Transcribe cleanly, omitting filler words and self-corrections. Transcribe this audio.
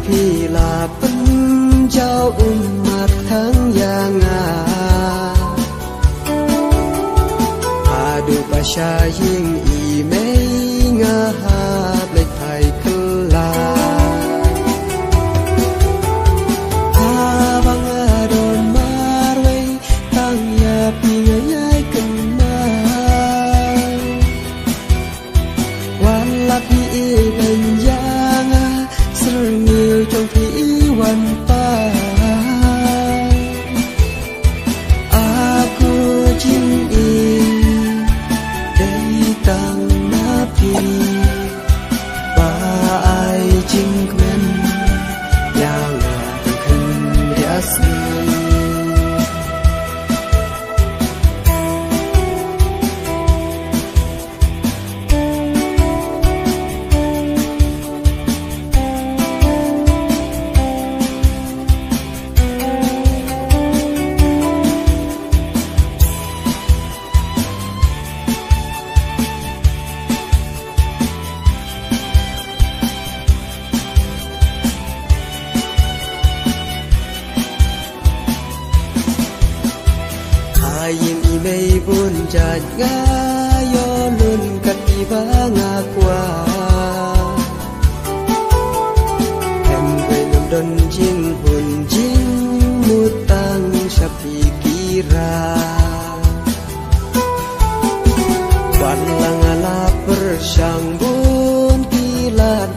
pila penjau umat hang yang adu pasyaying imei ngahap lek thai kelak abang adon marwei tang ya pingayai kenal walak hi benjanga serngil trong thi wan pa aku jin tang napi ba ai jing kmen yang akan riasni Ayin imei bun jat ngayo lun kat iba ngakwa Hem kwe ngam don jing hun jing mutang syapi kira Wan lang ala persyang bun kilat